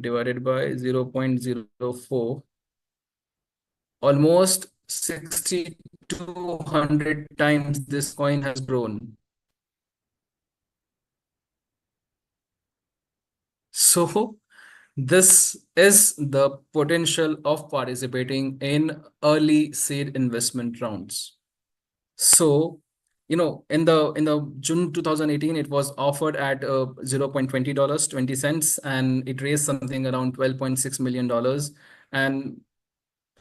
divided by 0.04, almost 6,200 times this coin has grown. So this is the potential of participating in early seed investment rounds. So, in the June 2018, it was offered at $0.20, 20 cents, and it raised something around $12.6 million. And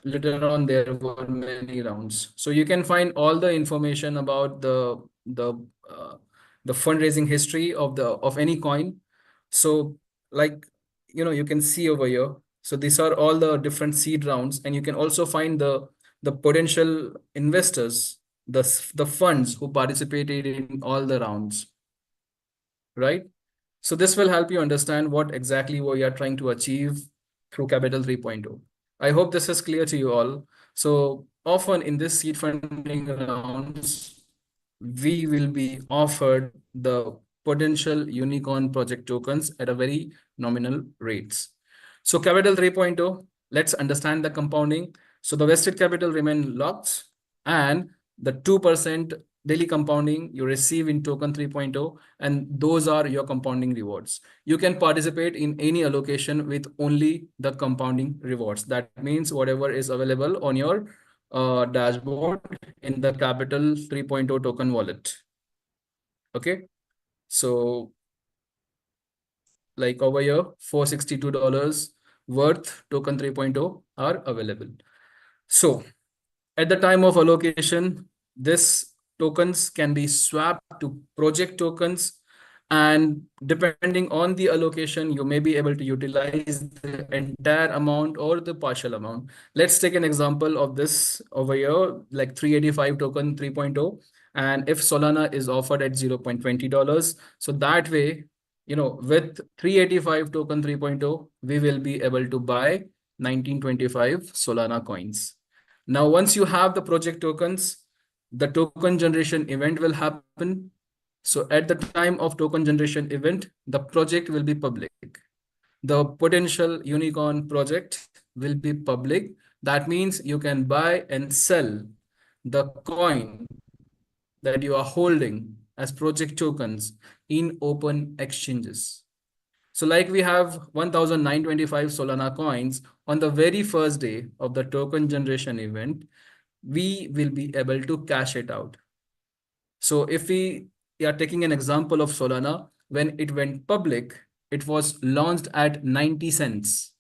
later on, there were many rounds. So you can find all the information about uh, the fundraising history of any coin. So, like, you can see over here. So these are all the different seed rounds, and you can also find the potential investors, the funds who participated in all the rounds, right? So this will help you understand what exactly we are trying to achieve through Capital 3.0. I hope this is clear to you all. So often in this seed funding rounds, we will be offered the potential unicorn project tokens at a very nominal rates. So Capital 3.0, let's understand the compounding. So the vested capital remain locked, and the 2% daily compounding you receive in token 3.0, and those are your compounding rewards. You can participate in any allocation with only the compounding rewards. That means whatever is available on your dashboard in the Capital 3.0 token wallet. Okay, so like over here, $462 worth token 3.0 are available. So at the time of allocation, this tokens can be swapped to project tokens, and depending on the allocation, you may be able to utilize the entire amount or the partial amount. Let's take an example of this over here, like 385 token 3.0. And if Solana is offered at $0.20, so that way, with 385 token 3.0, we will be able to buy 1925 Solana coins. Now, once you have the project tokens, the token generation event will happen. So at the time of token generation event, the project will be public. The potential unicorn project will be public. That means you can buy and sell the coin that you are holding as project tokens in open exchanges. So like we have 1,925 Solana coins on the very first day of the token generation event, we will be able to cash it out. So if we are taking an example of Solana, when it went public, it was launched at 90 cents.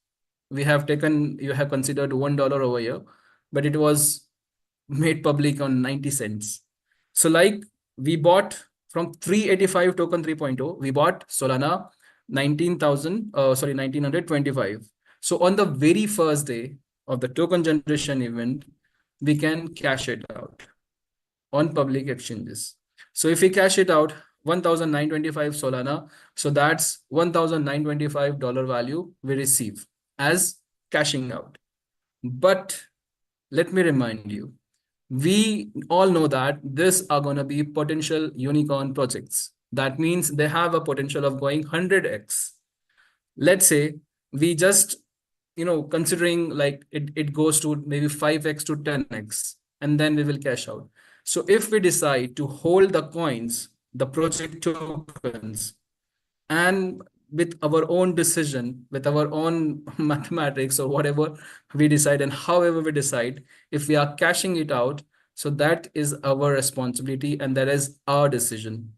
You have considered $1 over here, but it was made public on 90 cents. So like we bought from 385 token 3.0, we bought Solana 1925. So on the very first day of the token generation event, we can cash it out on public exchanges. So if we cash it out, 1,925 Solana, so that's $1,925 value we receive as cashing out. But let me remind you, we all know that these are going to be potential unicorn projects. That means they have a potential of going 100x. Let's say we just, considering like it goes to maybe 5x to 10x, and then we will cash out. So if we decide to hold the coins, the project tokens, and with our own decision, with our own mathematics or whatever we decide, and however we decide, if we are cashing it out, so that is our responsibility and that is our decision.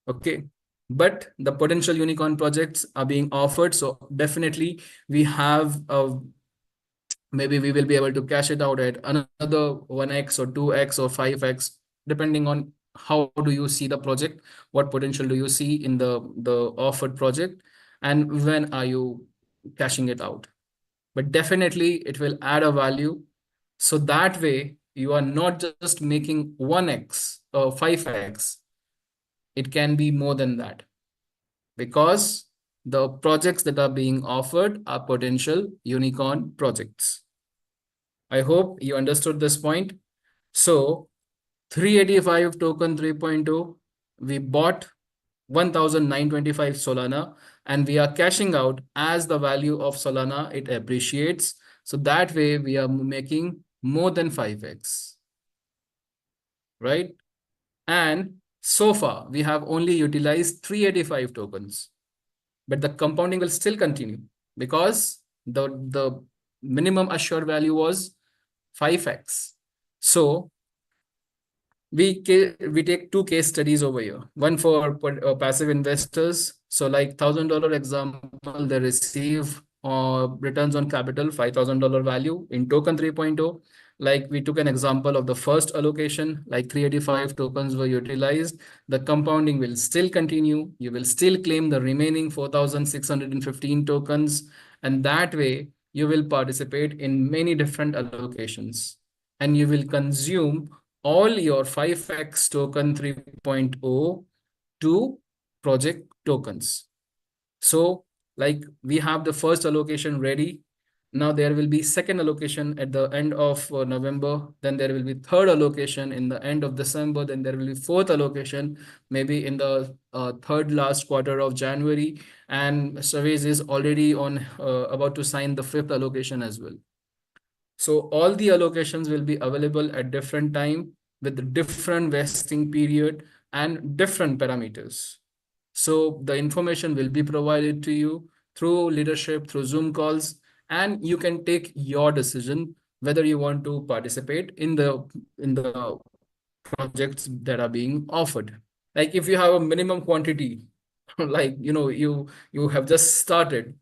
Okay. But the potential unicorn projects are being offered. So definitely we have maybe we will be able to cash it out at another 1x or 2x or 5x, depending on how do you see the project, what potential do you see in the offered project, and when are you cashing it out. But definitely it will add a value. So that way you are not just making 1x or 5x, it can be more than that, because the projects that are being offered are potential unicorn projects. I hope you understood this point. So 385 token 3.0, we bought 1,925 Solana. and we are cashing out as the value of Solana it appreciates. So that way we are making more than 5x, right? And so far we have only utilized 385 tokens, but the compounding will still continue because the minimum assured value was 5x. So we take two case studies over here. One for passive investors. So like $1,000 example, they receive returns on capital, $5,000 value in token 3.0. Like we took an example of the first allocation, like 385 tokens were utilized. The compounding will still continue. You will still claim the remaining 4,615 tokens. And that way you will participate in many different allocations and you will consume all your 5x token 3.0 to project tokens. So like we have the first allocation ready. Now there will be second allocation at the end of November. Then there will be third allocation in the end of December. Then there will be fourth allocation, maybe in the third last quarter of January. And Savage is already on about to sign the fifth allocation as well. So all the allocations will be available at different time with different vesting period and different parameters. So the information will be provided to you through leadership, through Zoom calls, and you can take your decision whether you want to participate in the projects that are being offered. Like if you have a minimum quantity, like you have just started,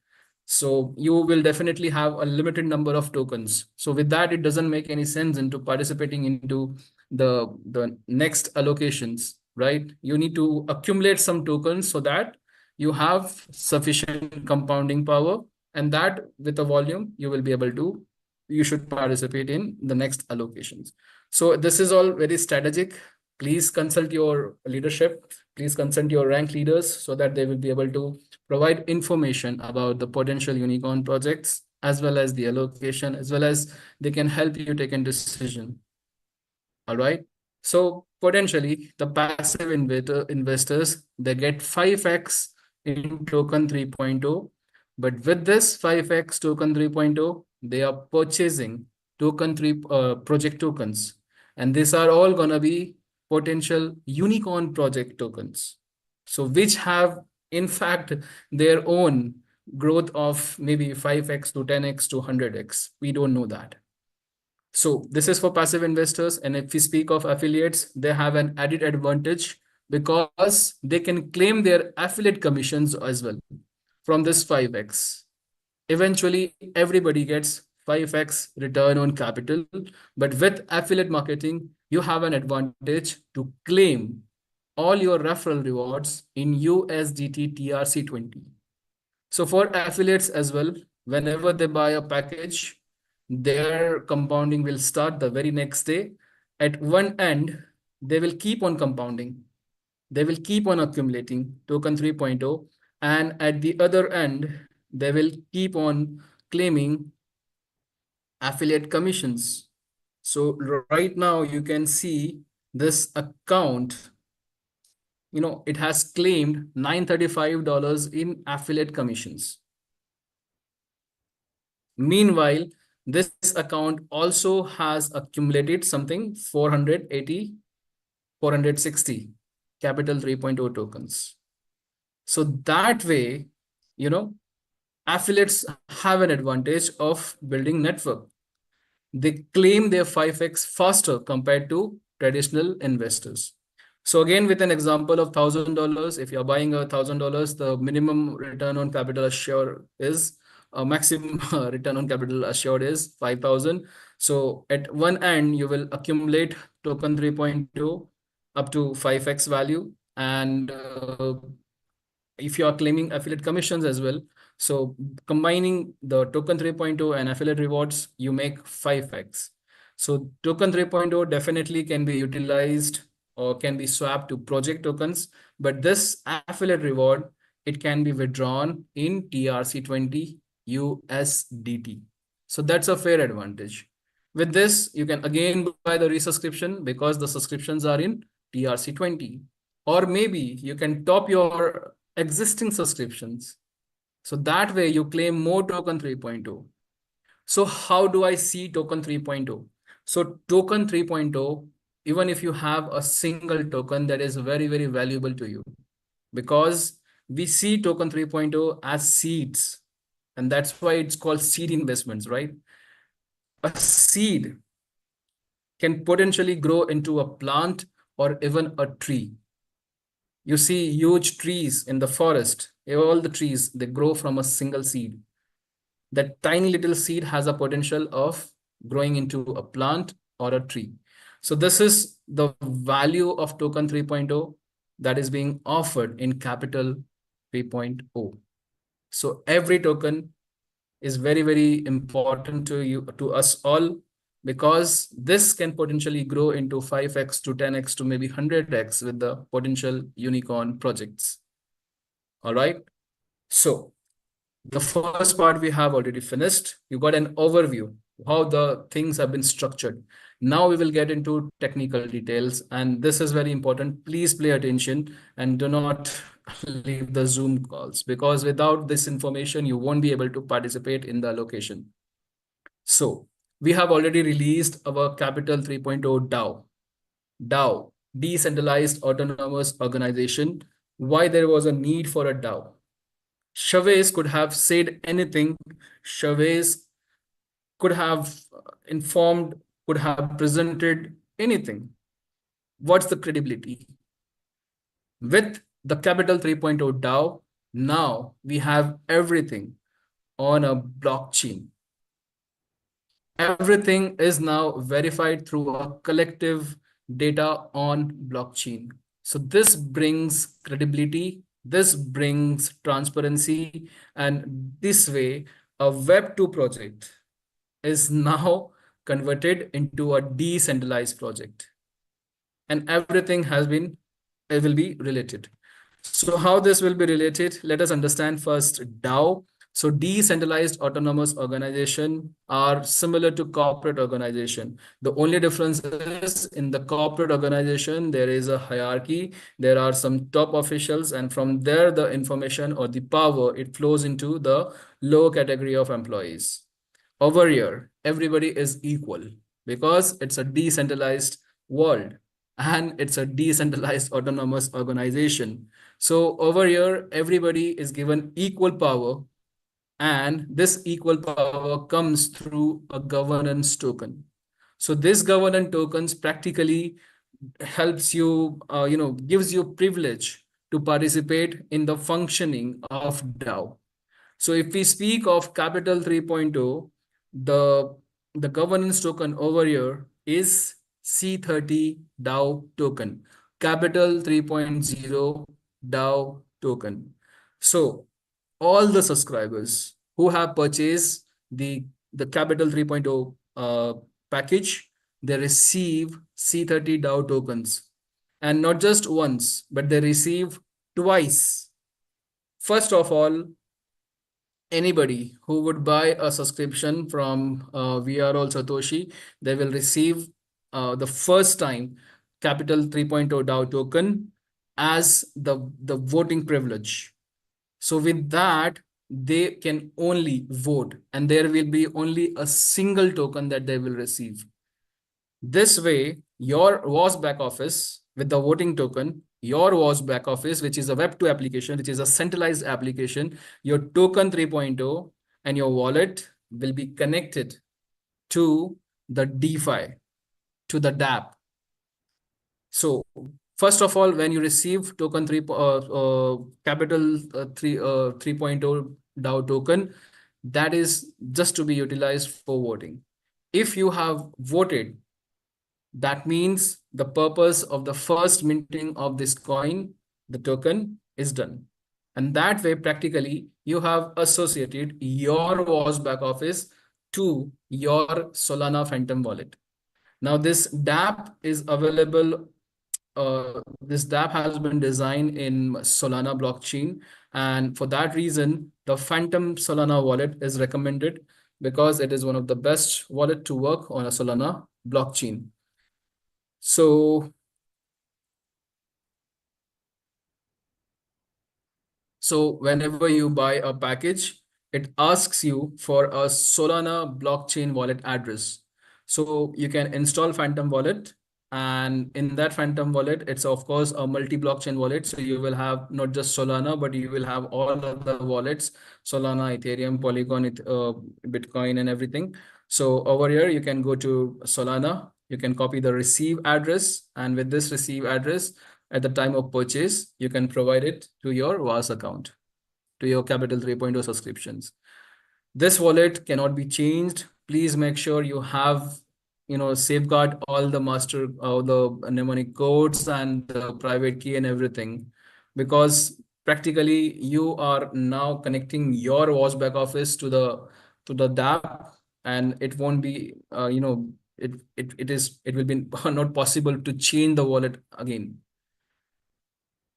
so you will definitely have a limited number of tokens. So with that, it doesn't make any sense into participating into the next allocations, right? You need to accumulate some tokens so that you have sufficient compounding power, and that with a volume you will be able to, you should participate in the next allocations. So this is all very strategic. Please consult your leadership. Please consult your rank leaders so that they will be able to provide information about the potential unicorn projects as well as the allocation, as well as they can help you take a decision. All right. So potentially the passive investors, they get 5x in token 3.0. But with this 5x token 3.0, they are purchasing token 3 project tokens. And these are all going to be potential unicorn project tokens. So which have, in fact, their own growth of maybe 5x to 10x to 100x. We don't know that. So this is for passive investors. And if we speak of affiliates, they have an added advantage because they can claim their affiliate commissions as well from this 5x. Eventually, everybody gets 5x return on capital. But with affiliate marketing, you have an advantage to claim all your referral rewards in USDT TRC20. So for affiliates as well, whenever they buy a package, their compounding will start the very next day. At one end, they will keep on compounding. They will keep on accumulating token 3.0. And at the other end, they will keep on claiming affiliate commissions. So right now you can see this account, it has claimed $935 in affiliate commissions. Meanwhile, this account also has accumulated something 480, 460 capital 3.0 tokens. So that way, affiliates have an advantage of building network. They claim their 5x faster compared to traditional investors. So again, with an example of $1,000, if you're buying $1,000, the minimum return on capital assured is maximum return on capital assured is 5,000. So at one end, you will accumulate token 3.2 up to 5x value. And if you are claiming affiliate commissions as well, so combining the token 3.0 and affiliate rewards, you make 5x. So token 3.0 definitely can be utilized or can be swapped to project tokens, but this affiliate reward, it can be withdrawn in TRC20 USDT. So that's a fair advantage. With this, you can again buy the resubscription because the subscriptions are in TRC20. Or maybe you can top your existing subscriptions So that way you claim more token 3.0. So how do I see token 3.0? So token 3.0, even if you have a single token, that is very, very valuable to you, because we see token 3.0 as seeds. And that's why it's called seed investments, right? A seed can potentially grow into a plant or even a tree. You see huge trees in the forest. All the trees, they grow from a single seed. That tiny little seed has a potential of growing into a plant or a tree. So this is the value of token 3.0 that is being offered in Capital 3.0. So every token is very, very important to you, to us all, because this can potentially grow into 5x to 10x to maybe 100x with the potential unicorn projects. All right. So the first part we have already finished. You got an overview how the things have been structured. Now we will get into technical details, and this is very important. Please pay attention and do not leave the Zoom calls, because without this information, you won't be able to participate in the allocation. So we have already released our Capital 3.0 DAO. DAO, Decentralized Autonomous Organization. Why there was a need for a DAO? Chavez could have said anything. Chavez could have informed, could have presented anything. What's the credibility? With the Capital 3.0 DAO, now we have everything on a blockchain. Everything is now verified through a collective data on blockchain. So this brings credibility, this brings transparency, and this way a Web2 project is now converted into a decentralized project. And everything it will be related. So how this will be related? Let us understand first DAO. So decentralized autonomous organization are similar to corporate organization. The only difference is in the corporate organization, there is a hierarchy. There are some top officials, and from there, the information or the power, it flows into the lower category of employees. Over here, everybody is equal because it's a decentralized world and it's a decentralized autonomous organization. So over here, everybody is given equal power, and this equal power comes through a governance token. So this governance tokens practically helps you, gives you privilege to participate in the functioning of DAO. So if we speak of Capital 3.0, the governance token over here is C30 DAO token, Capital 3.0 DAO token. So all the subscribers who have purchased the Capital 3.0 package, they receive C30 DAO tokens. And not just once, but they receive twice. First of all, anybody who would buy a subscription from VROL Satoshi, they will receive the first time Capital 3.0 DAO token as the voting privilege. So with that, they can only vote, and there will be only a single token that they will receive. This way, your WAS back office with the voting token, your WAS back office, which is a Web2 application, which is a centralized application, your token 3.0 and your wallet will be connected to the DeFi, to the dApp. So first of all, when you receive token Capital 3.0 DAO token, that is just to be utilized for voting. If you have voted, that means the purpose of the first minting of this coin, the token, is done. And that way, practically, you have associated your WAS back office to your Solana Phantom wallet. Now, this dApp is available. This dApp has been designed in Solana blockchain. And for that reason, the Phantom Solana wallet is recommended because it is one of the best wallet to work on a Solana blockchain. So So whenever you buy a package, it asks you for a Solana blockchain wallet address. So you can install Phantom Wallet, and in that Phantom Wallet, it's of course a multi-blockchain wallet. So you will have not just Solana, but you will have all of the wallets, Solana, Ethereum, Polygon, Bitcoin, and everything. So over here, you can go to Solana, you can copy the receive address, and with this receive address, at the time of purchase, you can provide it to your VAS account, to your Capital 3.0 subscriptions. This wallet cannot be changed. Please make sure you have, safeguard all the master, all the mnemonic codes and the private key and everything, because practically you are now connecting your VAS back office to the DApp, and it won't be, it will be not possible to change the wallet again.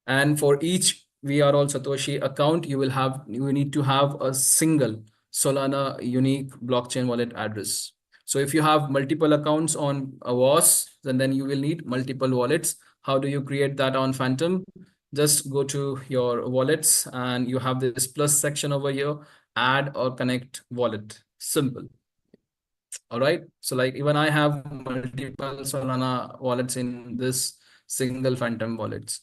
And for each VR all Satoshi account, you need to have a single Solana unique blockchain wallet address. So if you have multiple accounts on a VAS, then you will need multiple wallets. How do you create that on Phantom? Just go to your wallets and you have this plus section over here, add or connect wallet. Simple. All right. So like even I have multiple Solana wallets in this single Phantom wallets.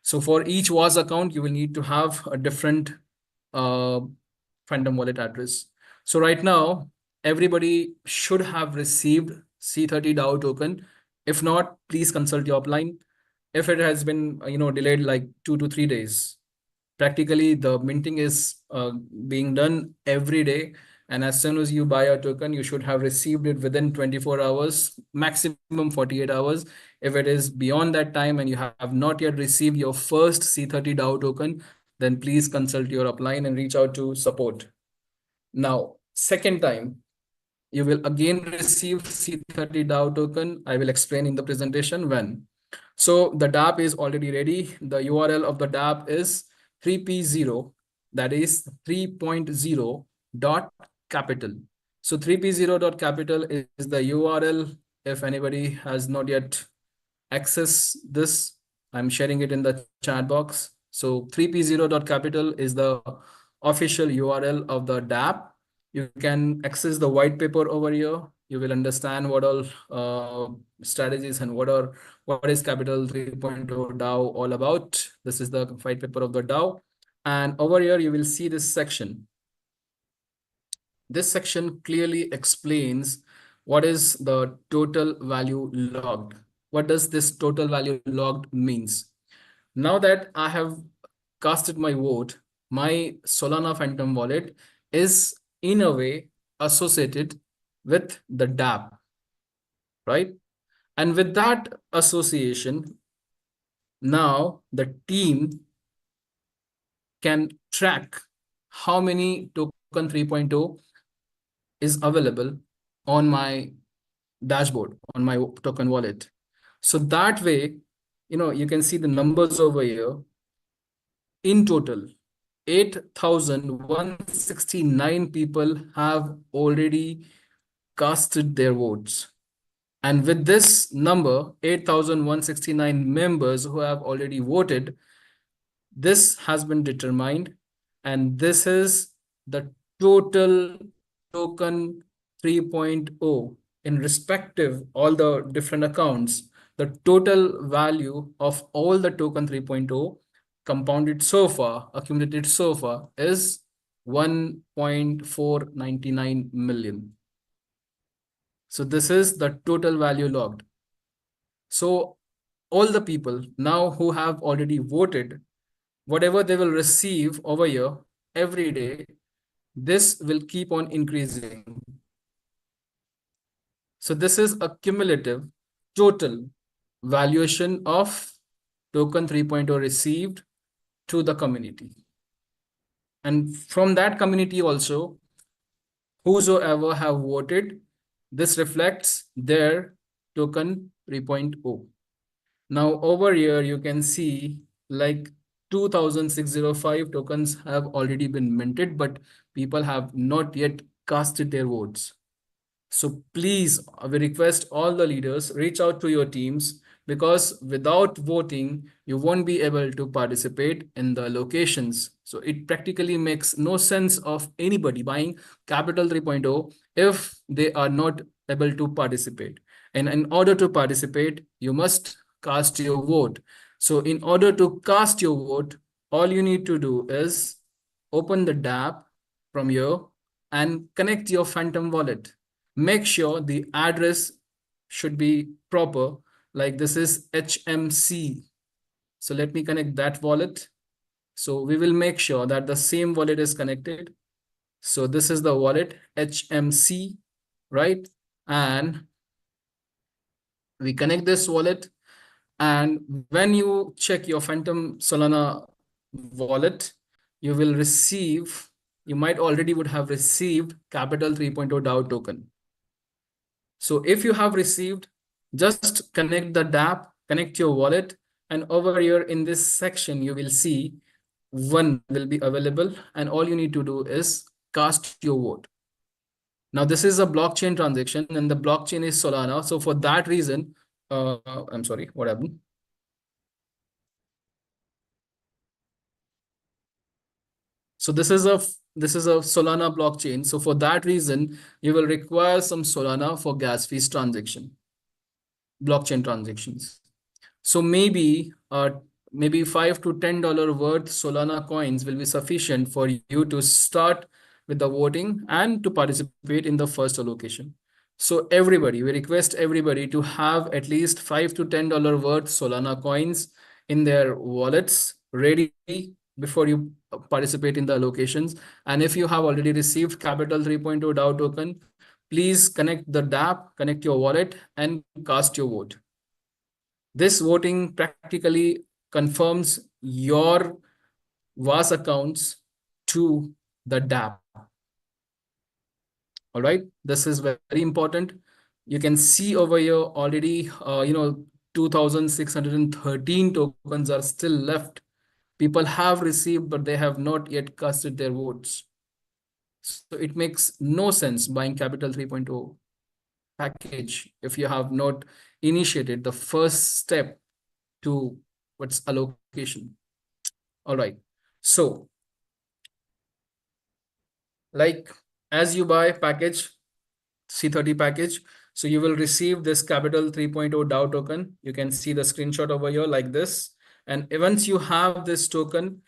So for each VAS account, you will need to have a different uh, Phantom wallet address. So right now, everybody should have received C30 DAO token. If not, please consult your upline. If it has been delayed like 2 to 3 days, practically the minting is being done every day. And as soon as you buy a token, you should have received it within 24 hours, maximum 48 hours. If it is beyond that time and you have not yet received your first C30 DAO token, then please consult your upline and reach out to support. Now, second time, you will again receive C30 DAO token. I will explain in the presentation when. So the DApp is already ready. The URL of the DApp is 3p0, that is 3.0 dot capital. So 3p0 dot capital is the URL. If anybody has not yet access this, I'm sharing it in the chat box. So 3p0 dot capital is the official URL of the DApp. You can access the white paper over here. You will understand what all strategies and what is Capital 3.0 DAO all about. This is the white paper of the DAO. And over here, you will see this section. This section clearly explains what is the total value logged. What does this total value logged means? Now that I have casted my vote, my Solana Phantom wallet is in a way associated with the DApp, right? And with that association, now the team can track how many token 3.0 is available on my dashboard, on my token wallet. So that way, you can see the numbers over here. In total, 8,169 people have already casted their votes. And with this number, 8,169 members who have already voted, this has been determined. And this is the total token 3.0 in respective all the different accounts. The total value of all the token 3.0 compounded so far, accumulated so far, is 1.499 million. So this is the total value logged. So all the people now who have already voted, whatever they will receive over here every day, this will keep on increasing. So this is a cumulative total valuation of token 3.0 received to the community. And from that community also, whosoever have voted, this reflects their token 3.0. Now over here, you can see like 2,605 tokens have already been minted, but people have not yet casted their votes. So please, we request all the leaders, reach out to your teams, because without voting, you won't be able to participate in the locations So it practically makes no sense of anybody buying Capital 3.0 if they are not able to participate. And in order to participate, you must cast your vote. So in order to cast your vote, all you need to do is open the dApp from here and connect your Phantom wallet. Make sure the address should be proper, like this is HMC. So let me connect that wallet. So we will make sure that the same wallet is connected. So this is the wallet HMC, right? And we connect this wallet. And when you check your Phantom Solana wallet, you will receive, you might already would have received Capital 3.0 DAO token. So if you have received, just connect the dApp, connect your wallet, and over here in this section, you will see one will be available, and all you need to do is cast your vote. Now, this is a blockchain transaction, and the blockchain is Solana. So for that reason, I'm sorry, what happened? So this is a Solana blockchain. So for that reason, you will require some Solana for gas fees transaction, blockchain transactions. So maybe $5 to $10 worth Solana coins will be sufficient for you to start with the voting and to participate in the first allocation. So everybody, we request everybody to have at least $5 to $10 worth Solana coins in their wallets ready before you participate in the allocations. And if you have already received Capital 3.0 DAO token, please connect the dApp, connect your wallet, and cast your vote. This voting practically confirms your VAS accounts to the dApp. All right, this is very important. You can see over here already, 2,613 tokens are still left. People have received, but they have not yet casted their votes. So it makes no sense buying Capital 3.0 package if you have not initiated the first step to what's allocation. All right. So like as you buy package, C30 package, so you will receive this Capital 3.0 DAO token. You can see the screenshot over here like this. And once you have this token,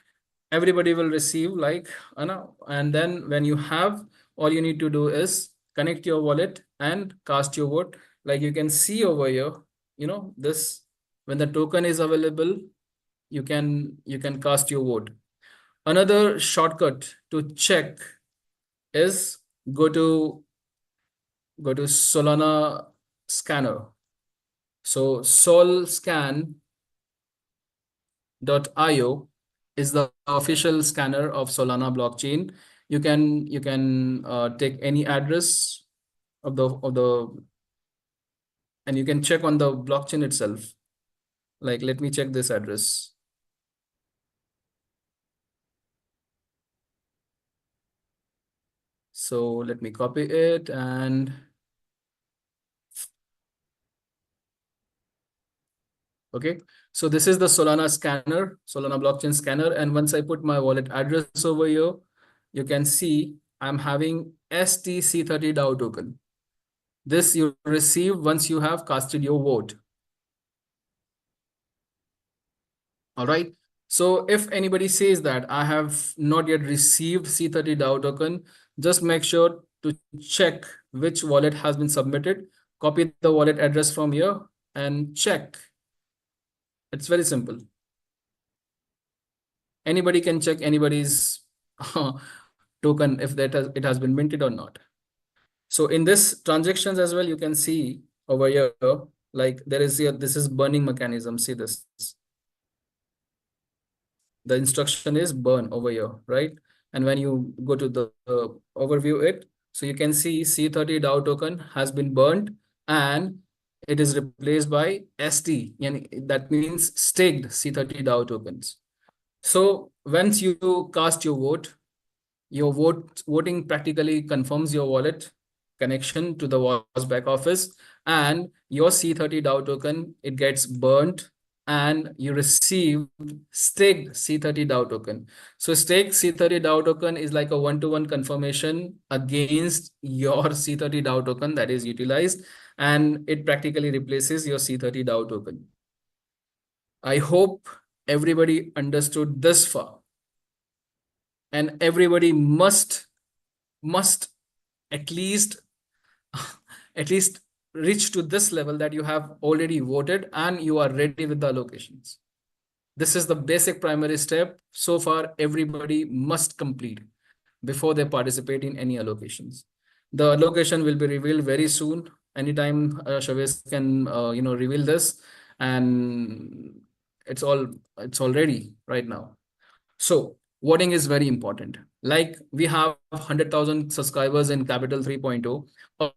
everybody will receive like, and then when you have, all you need to do is connect your wallet and cast your vote. Like you can see over here, this, when the token is available, you can cast your vote. Another shortcut to check is go to Solana scanner. So solscan.io is the official scanner of Solana blockchain. You can take any address of the and you can check on the blockchain itself. Like let me check this address. So let me copy it and okay. So this is the Solana scanner, Solana blockchain scanner. And once I put my wallet address over here, you can see I'm having STC30 DAO token. This you receive once you have casted your vote. All right. So if anybody says that I have not yet received C30 DAO token, just make sure to check which wallet has been submitted. Copy the wallet address from here and check. It's very simple. Anybody can check anybody's token if it has been minted or not. So in this transactions as well, you can see over here, like there is here, this is burning mechanism. See this. The instruction is burn over here, right? And when you go to the overview it, so you can see C30 DAO token has been burned and it is replaced by ST, and that means staked C30 DAO tokens. So once you cast your vote, your voting practically confirms your wallet connection to the WAS back office, and your C30 DAO token, it gets burnt and you received staked C30 DAO token. So staked C30 DAO token is like a one-to-one confirmation against your C30 DAO token that is utilized, and it practically replaces your C30 DAO token. I hope everybody understood this far, and everybody must at least at least reach to this level that you have already voted and you are ready with the allocations. This is the basic primary step. So far, everybody must complete before they participate in any allocations. The allocation will be revealed very soon. Anytime Shaves can reveal this, and it's all ready right now. So voting is very important. Like we have 100,000 subscribers in Capital 3.0.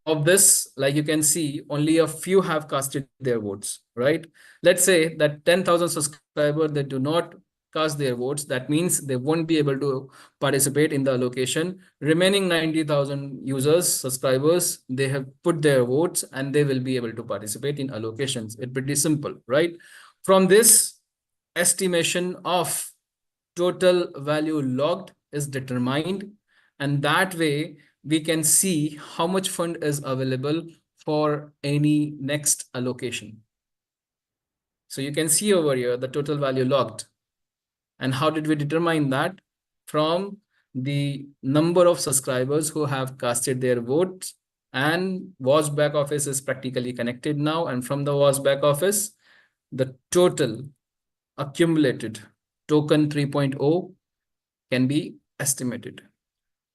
Of this, like you can see, only a few have casted their votes, right? Let's say that 10,000 subscribers that do not cast their votes, that means they won't be able to participate in the allocation. Remaining 90,000 users, subscribers, they have put their votes and they will be able to participate in allocations. It's pretty simple, right? From this estimation of total value logged is determined, and that way we can see how much fund is available for any next allocation. So you can see over here the total value logged. And how did we determine that? From the number of subscribers who have casted their votes, and WAS back office is practically connected now, and from the WAS back office the total accumulated token 3.0 can be estimated.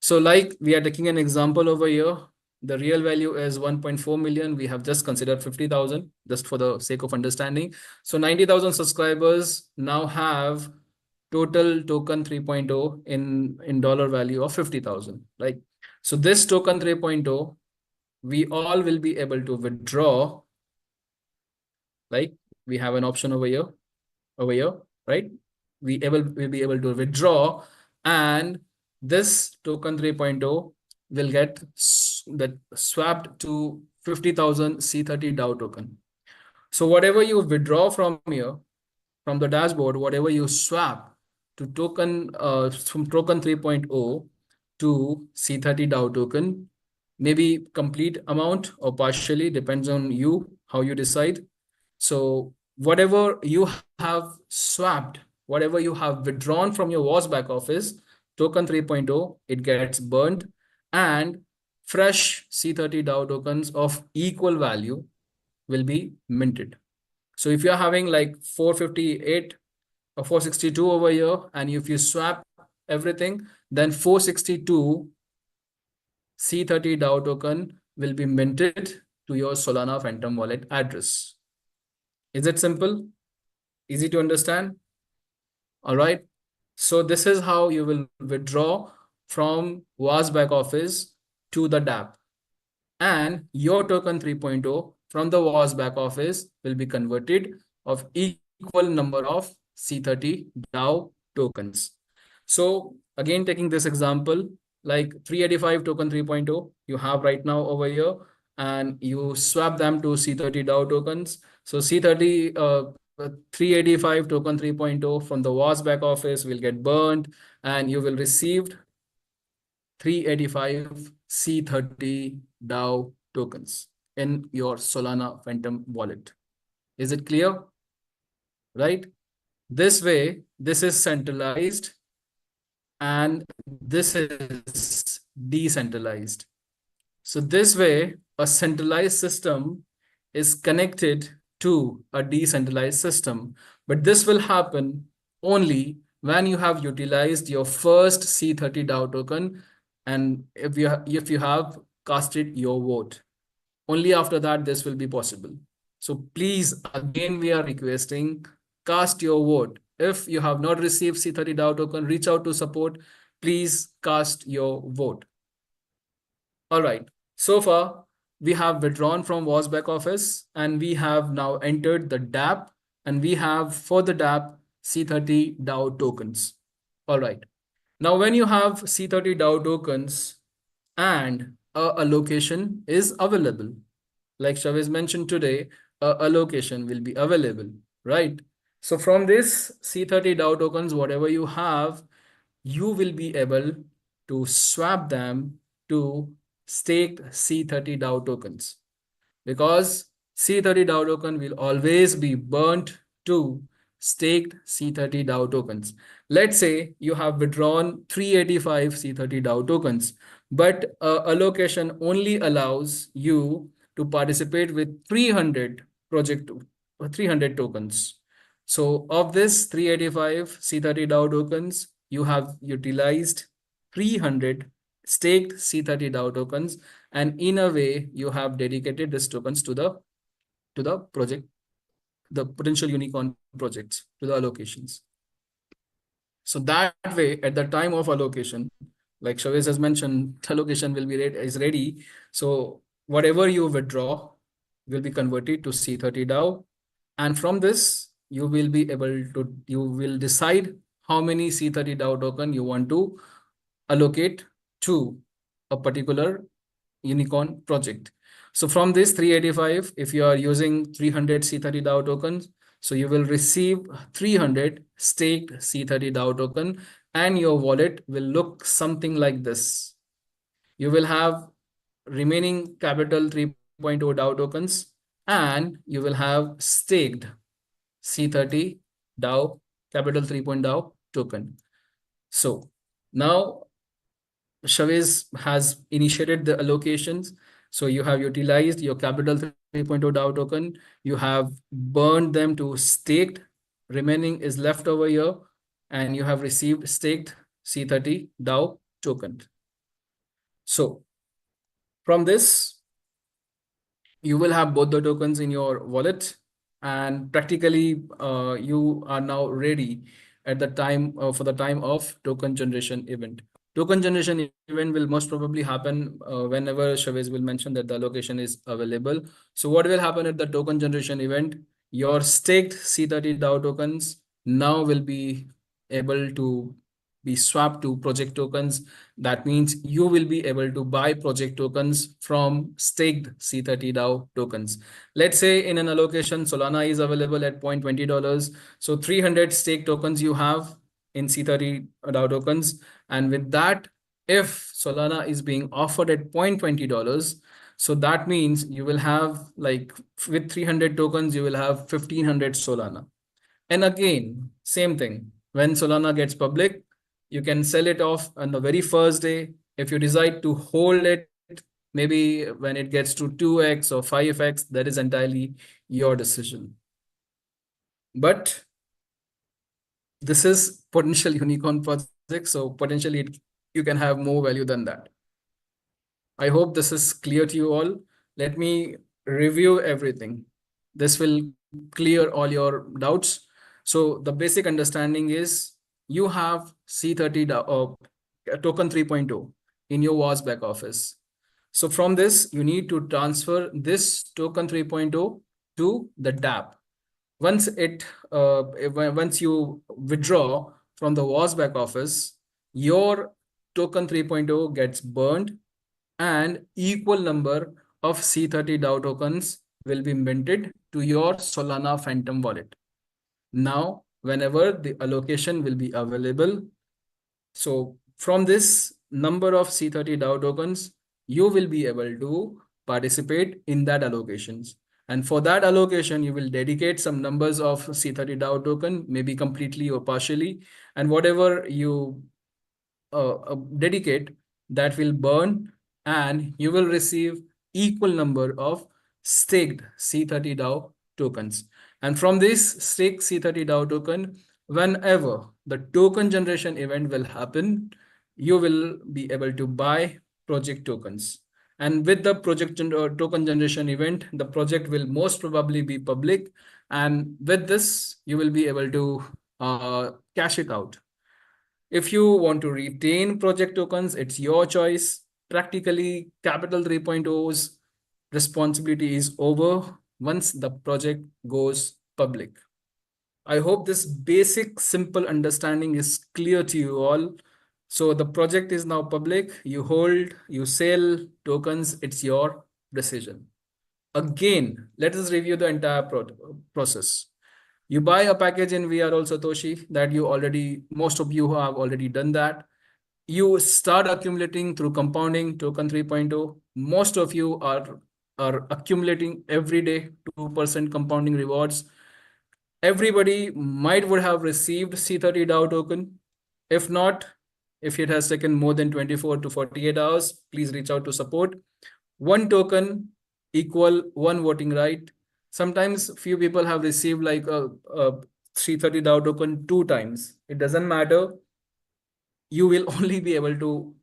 So like we are taking an example over here, the real value is 1.4 million. We have just considered 50,000 just for the sake of understanding. So 90,000 subscribers now have total token 3.0 in dollar value of 50,000. Like, so this token 3.0, we all will be able to withdraw. Like we have an option over here, right? Will be able to withdraw, and this token 3.0 will get swapped to 50,000 C30 DAO token. So whatever you withdraw from here, from the dashboard, whatever you swap to token from token 3.0 to C30 DAO token, maybe complete amount or partially, depends on you, how you decide. So whatever you have swapped, whatever you have withdrawn from your WAS back office, token 3.0, it gets burned, and fresh C30 DAO tokens of equal value will be minted. So if you're having like 458 or 462 over here, and if you swap everything, then 462 C30 DAO token will be minted to your Solana Phantom wallet address. Is it simple? Easy to understand? All right. So this is how you will withdraw from WAS back office to the dApp. And your token 3.0 from the WAS back office will be converted of equal number of C30 DAO tokens. So again, taking this example, like 385 token 3.0 you have right now over here, and you swap them to C30 DAO tokens. So C30 385 token 3.0 from the WAS back office will get burned, and you will receive 385 C30 DAO tokens in your Solana Phantom wallet. Is it clear? Right? This way, this is centralized and this is decentralized. So this way, a centralized system is connected to a decentralized system. But this will happen only when you have utilized your first C30 DAO token, and if you have casted your vote. Only after that this will be possible. So please, again, we are requesting, cast your vote. If you have not received C30 DAO token, reach out to support. Please cast your vote. All right. So far, we have withdrawn from WAS back office, and we have now entered the dApp, and we have for the dApp C30 DAO tokens. All right. Now, when you have C30 DAO tokens and a allocation is available, like Chavez mentioned today, a allocation will be available, right? So from this C30 DAO tokens, whatever you have, you will be able to swap them to staked C30 DAO tokens, because C30 DAO token will always be burnt to staked C30 DAO tokens. Let's say you have withdrawn 385 C30 DAO tokens, but allocation only allows you to participate with 300 project 300 tokens. So of this 385 C30 DAO tokens, you have utilized 300 staked C30 DAO tokens, and in a way you have dedicated these tokens to the project, the potential unicorn projects, to the allocations. So that way, at the time of allocation, like Shavesh has mentioned, the allocation will be is ready. So whatever you withdraw will be converted to C30 DAO, and from this you will be able to, you will decide how many C30 DAO token you want to allocate to a particular unicorn project. So from this 385, if you are using 300 C30 DAO tokens, so you will receive 300 staked C30 DAO token, and your wallet will look something like this. You will have remaining capital 3.0 DAO tokens, and you will have staked C30 DAO capital 3.0 DAO token. So now Chavez has initiated the allocations. So you have utilized your capital 3.0 DAO token. You have burned them to staked. Remaining is left over here. And you have received staked C30 DAO token. So from this, you will have both the tokens in your wallet, and practically you are now ready at the time for the time of token generation event. Token generation event will most probably happen whenever Chavez will mention that the allocation is available. So what will happen at the token generation event? Your staked C30 DAO tokens now will be able to be swapped to project tokens. That means you will be able to buy project tokens from staked C30 DAO tokens. Let's say in an allocation, Solana is available at $0.20. So 300 stake tokens you have in C30 DAO tokens. And with that, if Solana is being offered at $0.20, so that means you will have, like, with 300 tokens, you will have 1500 Solana. And again, same thing. When Solana gets public, you can sell it off on the very first day. If you decide to hold it, maybe when it gets to 2x or 5x, that is entirely your decision. But this is potential unicorn project, so potentially you can have more value than that. I hope this is clear to you all. Let me review everything. This will clear all your doubts. So the basic understanding is you have C30 token 3.0 in your WAS back office. So from this, you need to transfer this token 3.0 to the dApp. Once you withdraw from the WAS back office, your token 3.0 gets burned, and equal number of C30 DAO tokens will be minted to your Solana Phantom wallet. Now, whenever the allocation will be available, so from this number of C30 DAO tokens, you will be able to participate in that allocations. And for that allocation, you will dedicate some numbers of C30 DAO token, maybe completely or partially, and whatever you dedicate, that will burn, and you will receive equal number of staked C30 DAO tokens. And from this staked C30 DAO token, whenever the token generation event will happen, you will be able to buy project tokens. And with the token generation event, the project will most probably be public. And with this, you will be able to cash it out. If you want to retain project tokens, it's your choice. Practically, Capital 3.0's responsibility is over once the project goes public. I hope this basic, simple understanding is clear to you all. So the project is now public. You hold, you sell tokens. It's your decision. Again, let us review the entire process. You buy a package in VRL Satoshi that most of you have already done that. You start accumulating through compounding token 3.0. Most of you are accumulating every day 2% compounding rewards. Everybody might would have received C30 DAO token. If not, if it has taken more than 24 to 48 hours, please reach out to support. One token equal one voting right. Sometimes few people have received like a 330 DAO token 2 times. It doesn't matter. You will only be able to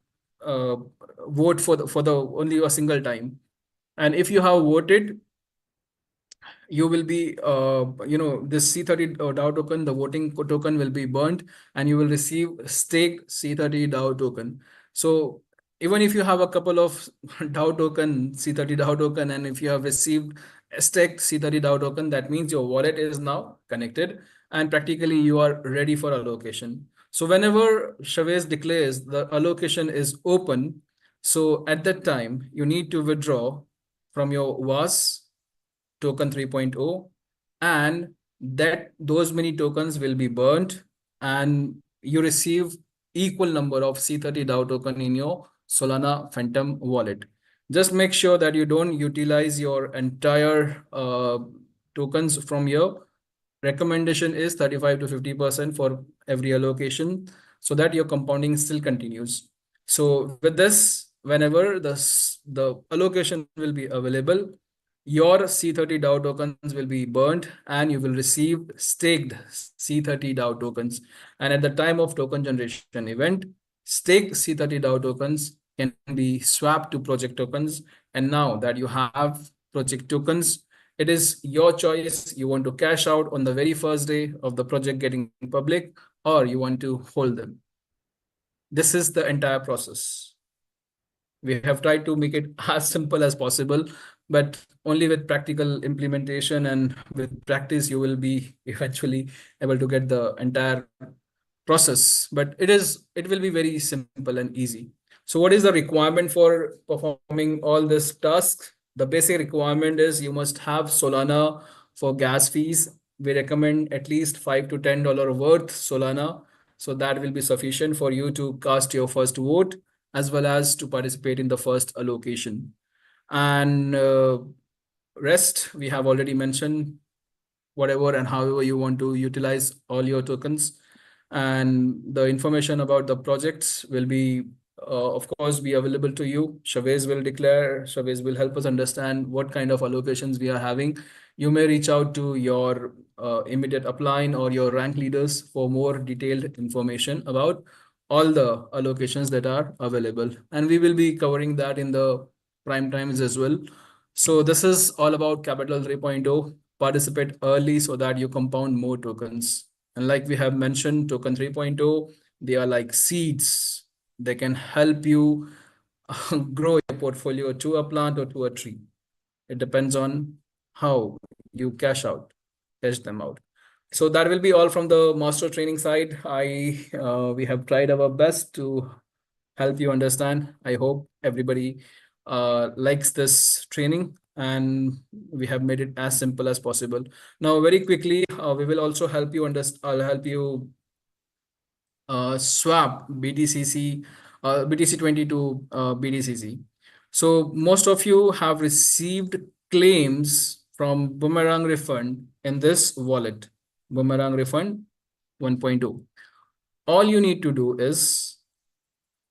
uh, vote for the only a single time. And if you have voted, you will be this C30 DAO token, the voting token will be burnt, and you will receive staked C30 DAO token. So even if you have a couple of DAO token, C30 DAO token, and if you have received a staked C30 DAO token, that means your wallet is now connected and practically you are ready for allocation. So whenever Chavez declares the allocation is open, so at that time you need to withdraw from your VAS token 3.0, and that those many tokens will be burnt and you receive equal number of C30 DAO token in your Solana Phantom wallet. Just make sure that you don't utilize your entire tokens from here. Recommendation is 35 to 50% for every allocation so that your compounding still continues. So with this, whenever the allocation will be available, your C30 DAO tokens will be burnt and you will receive staked C30 DAO tokens. And at the time of token generation event, staked C30 DAO tokens can be swapped to project tokens. And now that you have project tokens, it is your choice. You want to cash out on the very first day of the project getting public, or you want to hold them. This is the entire process. We have tried to make it as simple as possible, but only with practical implementation and with practice, you will be eventually able to get the entire process. But it will be very simple and easy. So what is the requirement for performing all these tasks? The basic requirement is you must have Solana for gas fees. We recommend at least $5 to $10 worth Solana. So that will be sufficient for you to cast your first vote as well as to participate in the first allocation. And rest, we have already mentioned whatever and however you want to utilize all your tokens. And the information about the projects will be, of course, be available to you. Chavez will help us understand what kind of allocations we are having. You may reach out to your immediate upline or your rank leaders for more detailed information about all the allocations that are available. And we will be covering that in the prime times as well. So this is all about Capital 3.0. Participate early so that you compound more tokens. And like we have mentioned, token 3.0, they are like seeds. They can help you grow your portfolio to a plant or to a tree. It depends on how you cash them out. So that will be all from the master training side. We have tried our best to help you understand. I hope everybody likes this training and we have made it as simple as possible. Now, very quickly, we will also help you understand. I'll help you swap BTC20 to BTCC. So most of you have received claims from Boomerang Refund in this wallet, Boomerang Refund 1.0. All you need to do is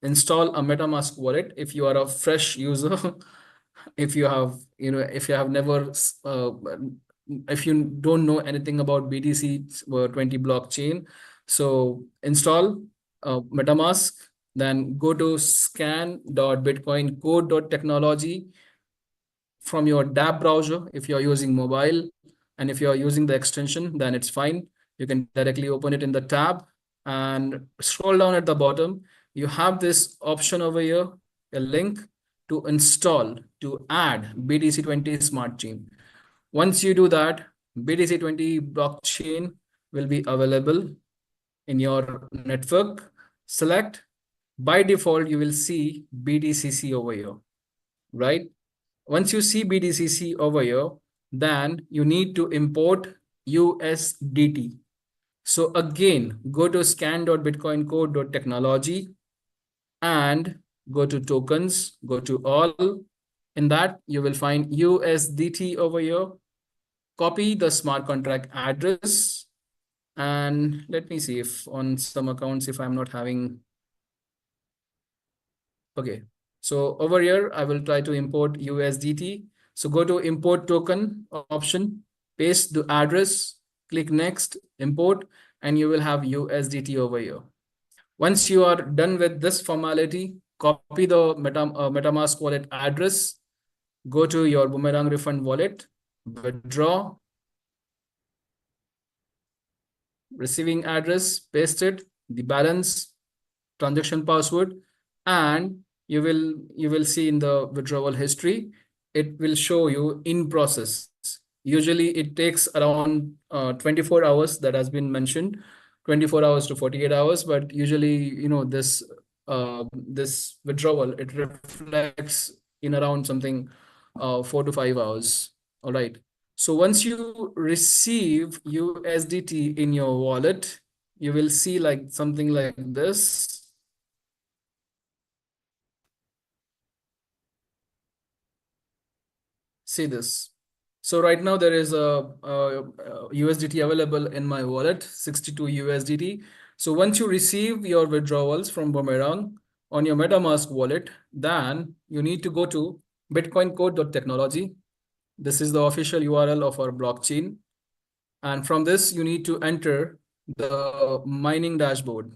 install a MetaMask wallet if you are a fresh user. If you have, if you have never, if you don't know anything about BTC20 blockchain, so install MetaMask, then go to scan.bitcoincode.technology from your dApp browser if you're using mobile, and if you're using the extension, then it's fine. You can directly open it in the tab and scroll down at the bottom. You have this option over here, a link to install, to add BTC20 Smart Chain. Once you do that, BTC20 blockchain will be available in your network. Select. By default, you will see BTCC over here, right? Once you see BTCC over here, then you need to import USDT. So again, go to scan.bitcoincode.technology and go to tokens, go to all. In that, you will find USDT over here. Copy the smart contract address. And let me see if on some accounts, if I'm not having. Okay. So over here, I will try to import USDT. So go to import token option, paste the address, click next, import, and you will have USDT over here. Once you are done with this formality, copy the MetaMask wallet address, go to your Boomerang Refund wallet, withdraw, receiving address, paste it, the balance, transaction password, and you will see in the withdrawal history, it will show you in process. Usually it takes around 24 hours, that has been mentioned, 24 hours to 48 hours, but usually, this withdrawal, it reflects in around something 4 to 5 hours. All right. So once you receive USDT in your wallet, you will see like something like this. See this. So right now there is a USDT available in my wallet, 62 USDT. So once you receive your withdrawals from Boomerang on your MetaMask wallet, then you need to go to bitcoincode.technology. This is the official URL of our blockchain. And from this, you need to enter the mining dashboard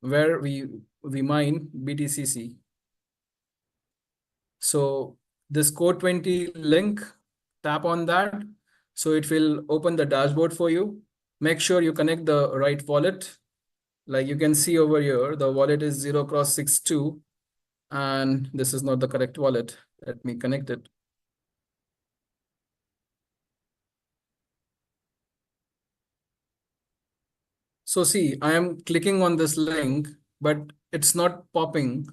where we mine BTCC. So this code 20 link, tap on that. So it will open the dashboard for you. Make sure you connect the right wallet. Like you can see over here, the wallet is 0x62, and this is not the correct wallet. Let me connect it. So see, I am clicking on this link, but it's not popping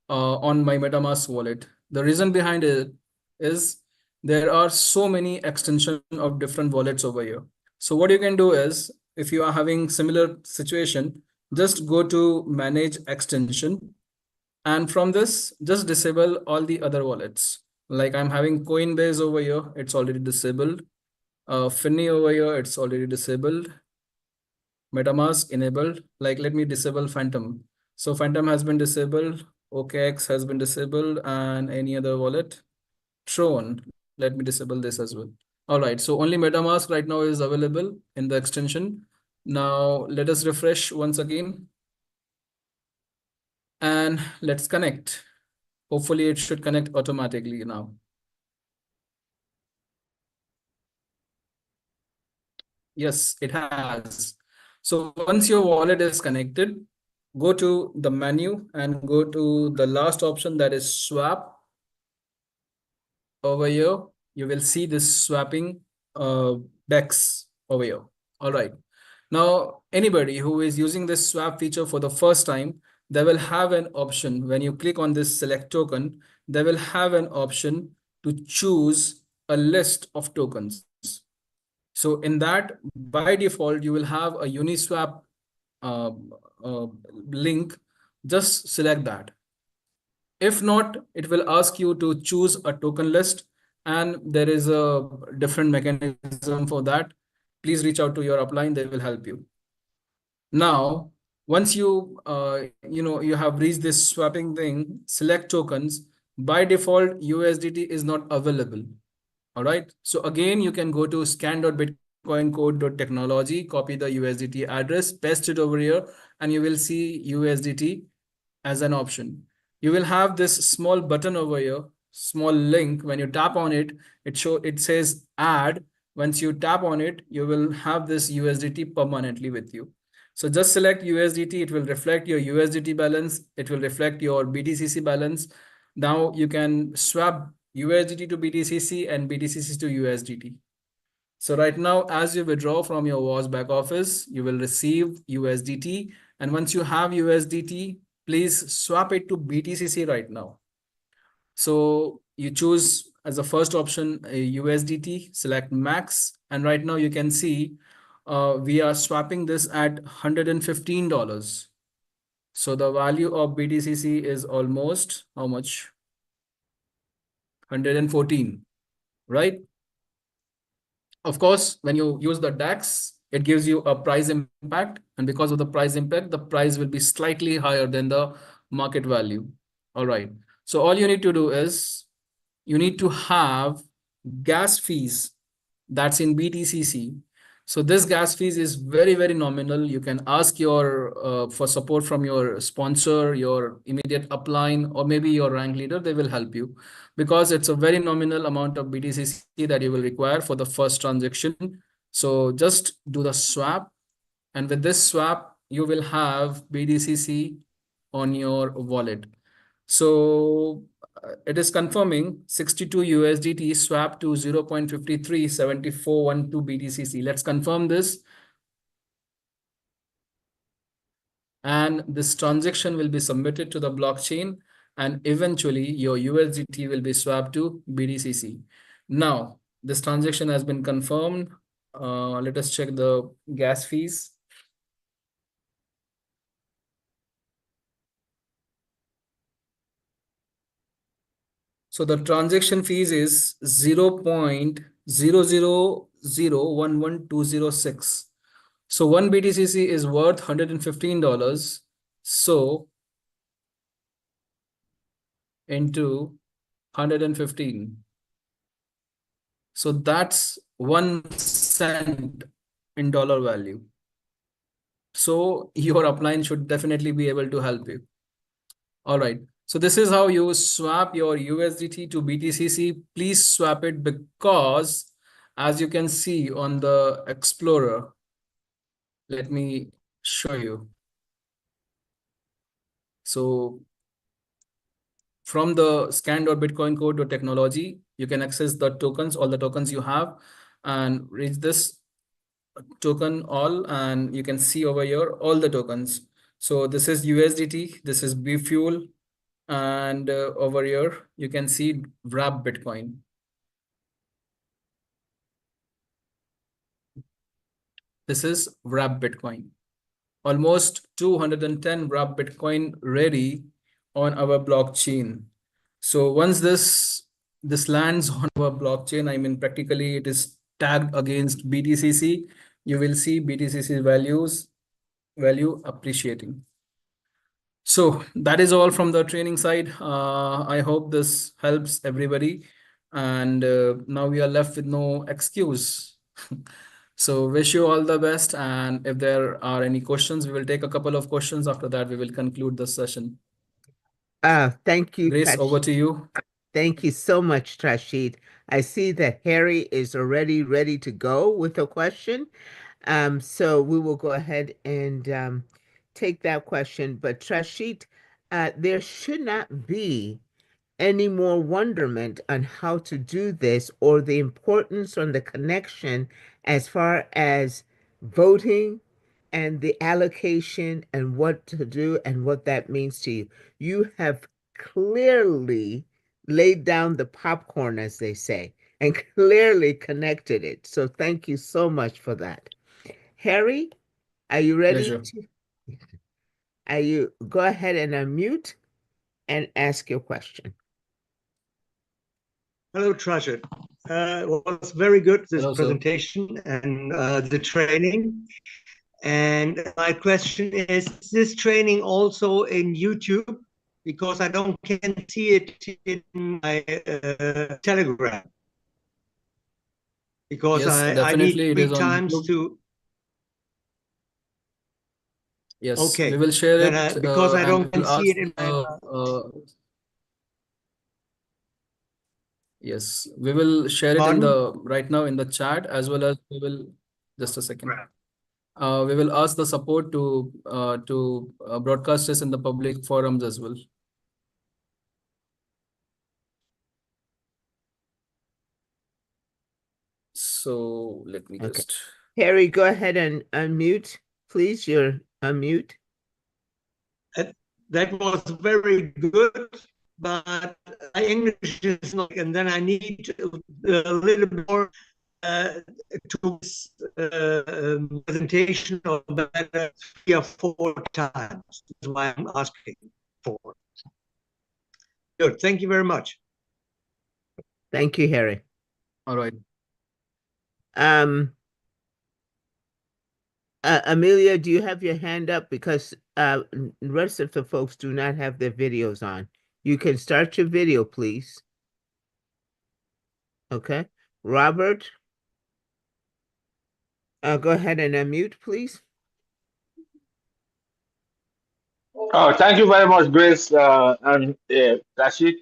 on my MetaMask wallet. The reason behind it is there are so many extensions of different wallets over here. So what you can do is, if you are having similar situation, just go to manage extension. And from this, just disable all the other wallets. Like I'm having Coinbase over here, it's already disabled. Finny over here, it's already disabled. MetaMask enabled. Like let me disable Phantom. So Phantom has been disabled. OKX has been disabled, and any other wallet. Tron. Let me disable this as well. All right. So only MetaMask right now is available in the extension. Now let us refresh once again. And let's connect. Hopefully it should connect automatically now. Yes, it has. So once your wallet is connected, go to the menu and go to the last option, that is swap. Over here, you will see this swapping DEX over here. All right. Now, anybody who is using this swap feature for the first time, they will have an option. When you click on this select token, they will have an option to choose a list of tokens. So in that, by default, you will have a Uniswap uh, uh, link. Just select that. If not, it will ask you to choose a token list, and there is a different mechanism for that. Please reach out to your upline, they will help you. Now, once you have reached this swapping thing, select tokens. By default, USDT is not available. All right. So again, you can go to scan.bitcoincode.technology, copy the USDT address, paste it over here, and you will see USDT as an option. You will have this small button over here, small link. When you tap on it, it says add. Once you tap on it, you will have this USDT permanently with you. So just select USDT. It will reflect your USDT balance. It will reflect your BTCC balance. Now you can swap USDT to BTCC and BTCC to USDT. So right now, as you withdraw from your WAS back office, you will receive USDT. And once you have USDT, please swap it to BTCC right now. So you choose as a first option a USDT, select max, and right now you can see we are swapping this at $115. So the value of BTCC is almost how much? 114, right? Of course, when you use the DAX, it gives you a price impact. And because of the price impact, the price will be slightly higher than the market value. All right. So all you need to do is you need to have gas fees that's in BTCC. So this gas fees is very, very nominal. You can ask your for support from your sponsor, your immediate upline, or maybe your rank leader. They will help you because it's a very nominal amount of BTCC that you will require for the first transaction. So just do the swap, and with this swap, you will have BTCC on your wallet. So it is confirming 62 USDT swap to 0.537412 BTCC. Let's confirm this. And this transaction will be submitted to the blockchain, and eventually your USDT will be swapped to BTCC. Now, this transaction has been confirmed. Let us check the gas fees. So the transaction fees is 0.000112006. So one BTCC is worth $115. So into 115. So that's 1 cent in dollar value. So your upline should definitely be able to help you. All right. So this is how you swap your USDT to BTCC. Please swap it because as you can see on the Explorer, let me show you. So from the scan.bitcoin code technology, you can access the tokens, all the tokens you have, and reach this token all, and you can see over here all the tokens. So this is USDT, this is BFuel, and over here you can see Wrap Bitcoin. This is Wrap Bitcoin. Almost 210 Wrap Bitcoin ready on our blockchain. So once this lands on our blockchain, I mean practically it is tagged against BTCC, you will see BTCC value appreciating. So that is all from the training side. I hope this helps everybody. And now we are left with no excuse. So wish you all the best. And if there are any questions, we will take a couple of questions. After that, we will conclude the session. Thank you, Grace, over Tash. to you. Thank you so much, Trashid. I see that Harry is already ready to go with a question. So we will go ahead and take that question. But Trashid, there should not be any more wonderment on how to do this or the importance on the connection as far as voting and the allocation and what to do and what that means to you. You have clearly laid down the popcorn, as they say, and clearly connected it. So thank you so much for that. Harry, are you ready Pleasure. go ahead and unmute and ask your question. Hello, Trashid. It was very good, this Hello, sir. presentation and the training. And my question is this training also in YouTube? Because I can't see it in my Telegram. Because Yes, I need definitely it 3 is on times YouTube. to. Yes, Okay. we will share Then it because I and don't we'll see ask it in my. yes, we will share it in Pardon? the right now in the chat, as well as we will just a second. We will ask the support to broadcast this in the public forums as well. So let me just. Harry, go ahead and unmute, please. You're unmute. That was very good. but my English is not, and then I need a little bit more to this presentation or better 3 or 4 times. That's why I'm asking for. Good. Thank you very much. Thank you, Harry. All right. Amelia, do you have your hand up? Because the rest of the folks do not have their videos on. You can start your video, please. Okay. Robert, go ahead and unmute, please. Oh, thank you very much, Grace and Rashid.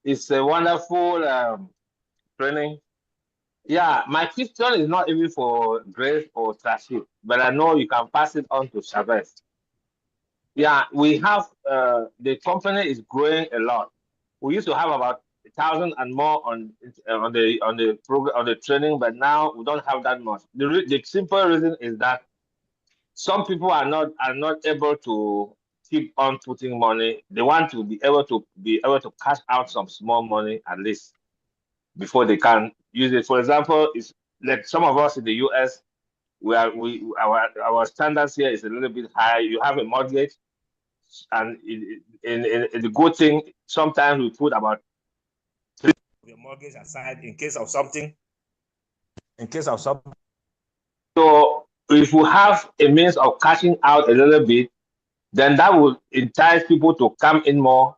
It's a wonderful training. Yeah, my question is not even for Grace or Rashid, but I know you can pass it on to Chavez. Yeah, we have the company is growing a lot. We used to have about 1,000 and more on the program on the training, but now we don't have that much. The simple reason is that some people are not able to keep on putting money. They want to be able to cash out some small money at least before they can use it. For example, it's like some of us in the US, our standards here is a little bit high. You have a mortgage, and in the good thing, sometimes we put about 3 of your mortgage aside in case of something. So if we have a means of cashing out a little bit, then that will entice people to come in more,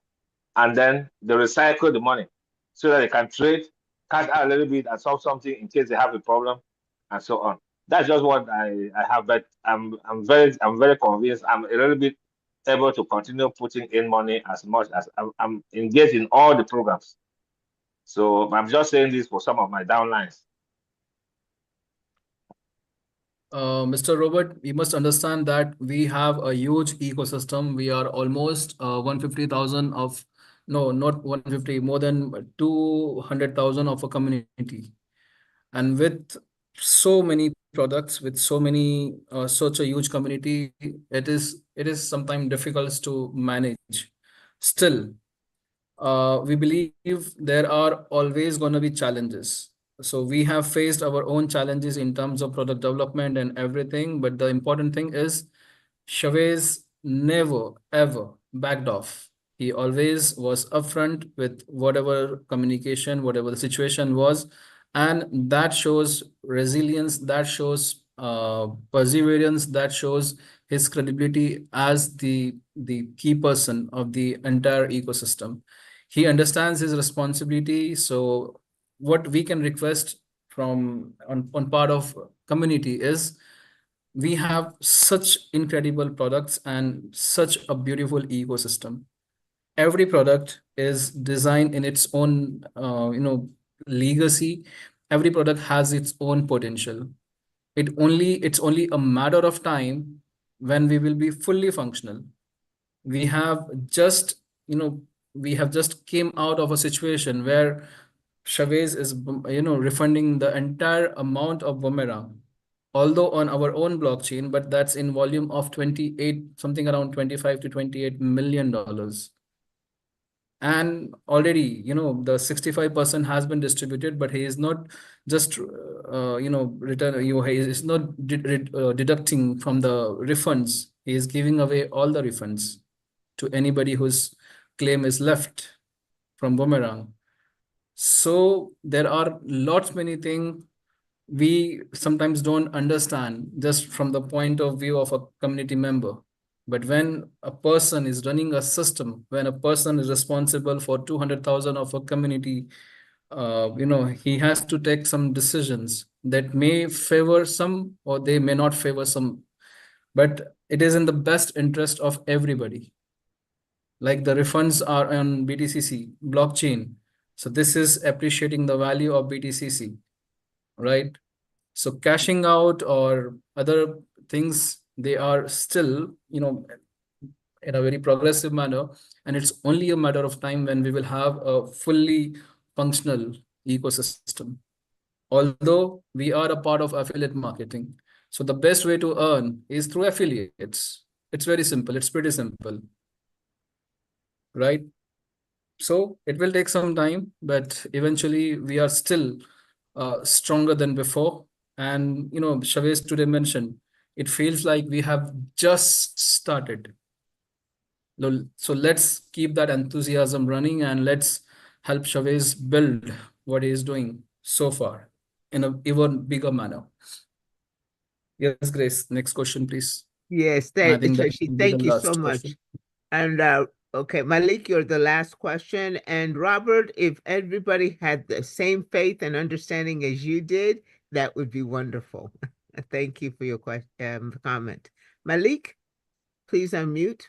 and then they recycle the money so that they can trade, cash out a little bit and solve something in case they have a problem, and so on. That's just what I have, but I'm very convinced I'm a little bit able to continue putting in money as much as I'm engaged in all the programs. So I'm just saying this for some of my downlines. Mr. Robert, you must understand that we have a huge ecosystem. We are almost 150,000 of, no, not 150, more than 200,000 of a community. And with so many products, with so many, such a huge community, it is sometimes difficult to manage. Still, we believe there are always going to be challenges. So we have faced our own challenges in terms of product development and everything. But the important thing is Chavez never, ever backed off. He always was upfront with whatever communication, whatever the situation was. And that shows resilience, that shows perseverance, that shows his credibility as the key person of the entire ecosystem. He understands his responsibility. So what we can request from on part of community is we have such incredible products and such a beautiful ecosystem. Every product is designed in its own legacy. Every product has its own potential. It's only a matter of time when we will be fully functional. We have just came out of a situation where Chavez is refunding the entire amount of Boomerang, although on our own blockchain, but that's in volume of 28, something around 25 to 28 million dollars. And already, the 65% has been distributed, but he is not just, he is not deducting from the refunds. He is giving away all the refunds to anybody whose claim is left from Boomerang. So there are many things we sometimes don't understand just from the point of view of a community member. But when a person is running a system, when a person is responsible for 200,000 of a community, he has to take some decisions that may favor some or they may not favor some. But it is in the best interest of everybody. Like the refunds are on BTCC blockchain. So this is appreciating the value of BTCC, right? So cashing out or other things, they are still, in a very progressive manner. And it's only a matter of time when we will have a fully functional ecosystem. Although we are a part of affiliate marketing. So the best way to earn is through affiliates. It's very simple. It's pretty simple. Right? So it will take some time, but eventually we are still stronger than before. And Chavez today mentioned, it feels like we have just started. So let's keep that enthusiasm running and let's help Chavez build what he is doing so far in an even bigger manner. Yes, Grace. Next question, please. Yes, And I think that Tracy, will be the thank you so last much. question. And okay, Malik, you're the last question. And Robert, if everybody had the same faith and understanding as you did, that would be wonderful. Thank you for your comment. Malik, please unmute.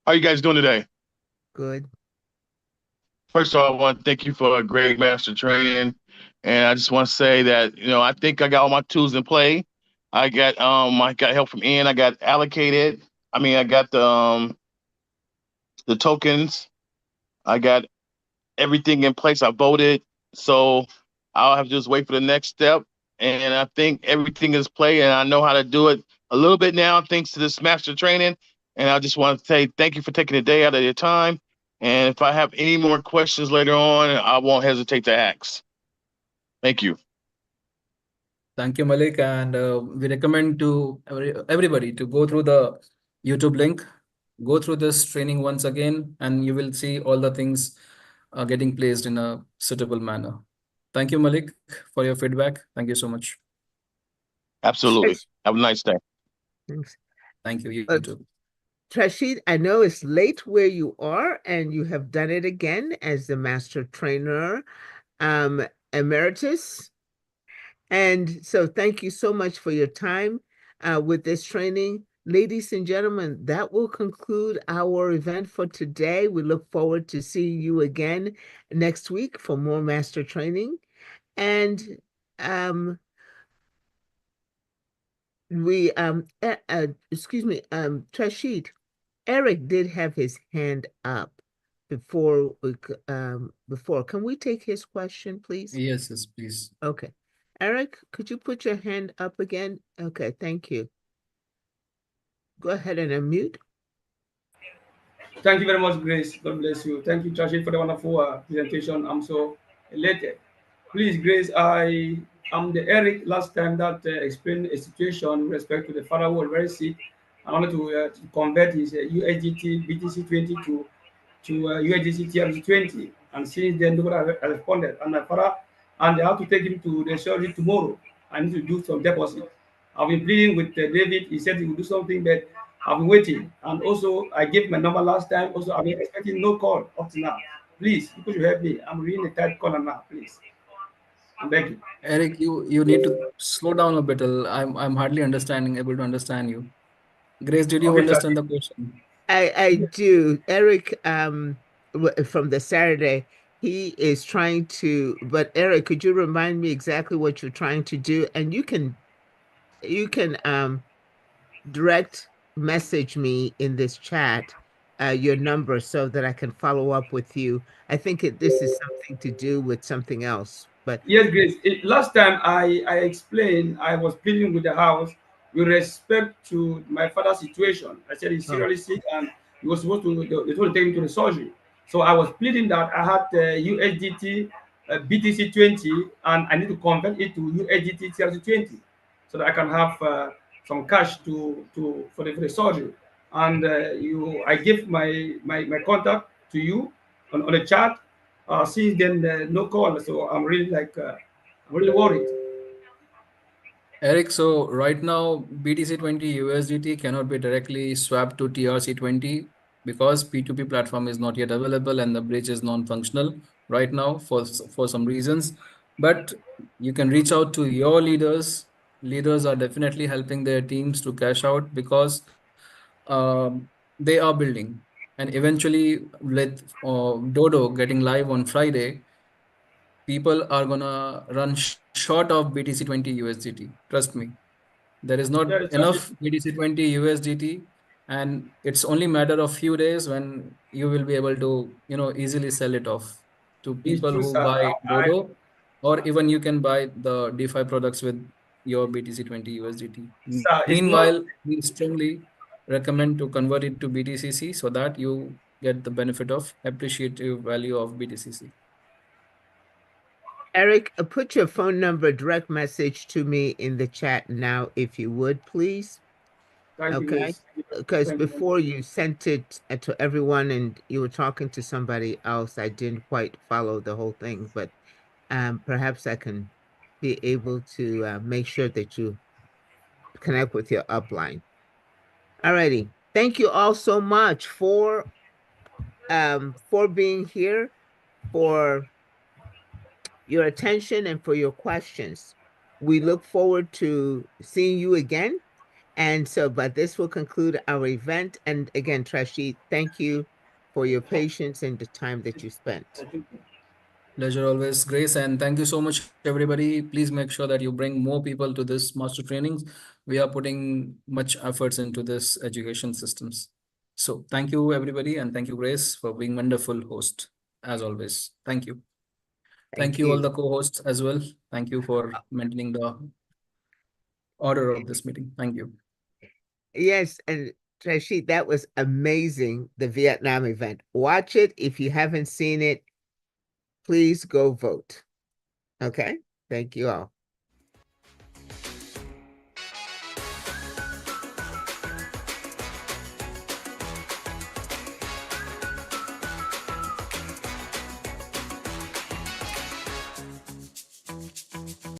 How you guys doing today? Good. First of all, I want to thank you for a great master training. And I just want to say that, I think I got all my tools in play. I got help from Ian. I got allocated. I got the tokens. I got everything in place. I voted. So I'll have to just wait for the next step. And I think everything is play and I know how to do it a little bit now thanks to this master training. And I just want to say thank you for taking a day out of your time. And if I have any more questions later on, I won't hesitate to ask. Thank you. Thank you, Malik. And we recommend to everybody to go through the YouTube link, go through this training once again, and you will see all the things getting placed in a suitable manner. Thank you, Malik, for your feedback. Thank you so much. Absolutely. Have a nice day. Thanks. Thank you. You too. Rashid, I know it's late where you are, and you have done it again as the master trainer emeritus. And so thank you so much for your time with this training. Ladies and gentlemen, that will conclude our event for today. We look forward to seeing you again next week for more master training. And excuse me, Trashid, Eric did have his hand up before. Can we take his question, please? Yes, please. Okay. Eric, could you put your hand up again? Okay, thank you. Go ahead and unmute. Thank you very much, Grace. God bless you. Thank you, Trashid, for the wonderful presentation. I'm so elated. Please, Grace, I am the Eric last time that explained a situation with respect to the father who was very sick. I wanted to convert his USDT BTC20 to USDC TRC20. And since then, nobody has responded. And my father, and I have to take him to the surgery tomorrow. I need to do some deposit. I've been pleading with David. He said he will do something, but I've been waiting. And also, I gave my number last time. Also, I've been expecting no call up to now. Please, you could help me. I'm really in a tight corner now. Please. I'm begging. Eric, you need to slow down a bit. I'm hardly able to understand you. Grace, did you Okay, understand the question? I do. Eric, from the Saturday, he is trying to, but Eric, could you remind me exactly what you're trying to do? And you can direct message me in this chat your number so that I can follow up with you. I think this is something to do with something else. But yes, Grace. Last time I explained I was pleading with the house with respect to my father's situation. I said he's seriously sick and he was supposed to they told to take him to the surgery. So I was pleading that I had USDT BTC20 and I need to convert it to USDT TRC20 so that I can have some cash for the surgery. And I gave my contact to you on the chat. Since then, no call. So I'm really I'm really worried. Eric, so right now BTC20 USDT cannot be directly swapped to TRC20 because P2P platform is not yet available and the bridge is non-functional right now for some reasons. But you can reach out to your leaders. Leaders are definitely helping their teams to cash out because they are building. And eventually, with Dodo getting live on Friday, people are gonna run short of BTC20 USDT. Trust me, there is not enough BTC20 USDT, and it's only matter of few days when you will be able to easily sell it off to people true, who sir. buy Dodo, or even you can buy the DeFi products with your BTC20 USDT. Sir, Meanwhile, we strongly recommend to convert it to BTCC so that you get the benefit of appreciative value of BTCC. Eric, put your phone number, direct message to me in the chat now, if you would, please. Thank you, Okay, Grace. because Thank you. before you sent it to everyone and you were talking to somebody else, I didn't quite follow the whole thing, but perhaps I can be able to make sure that you connect with your upline. Alrighty, thank you all so much for being here, for your attention, and for your questions. We look forward to seeing you again. And so, but this will conclude our event. And again, Trashid, thank you for your patience and the time that you spent. Pleasure always, Grace, and thank you so much, everybody. Please make sure that you bring more people to this master trainings. We are putting much efforts into this education systems. So thank you, everybody, and thank you, Grace, for being wonderful host, as always. Thank you. Thank you all the co-hosts as well. Thank you for maintaining the order of this meeting. Thank you. Yes, and Trashid, that was amazing, the Vietnam event. Watch it. If you haven't seen it, please go vote. Okay, thank you all.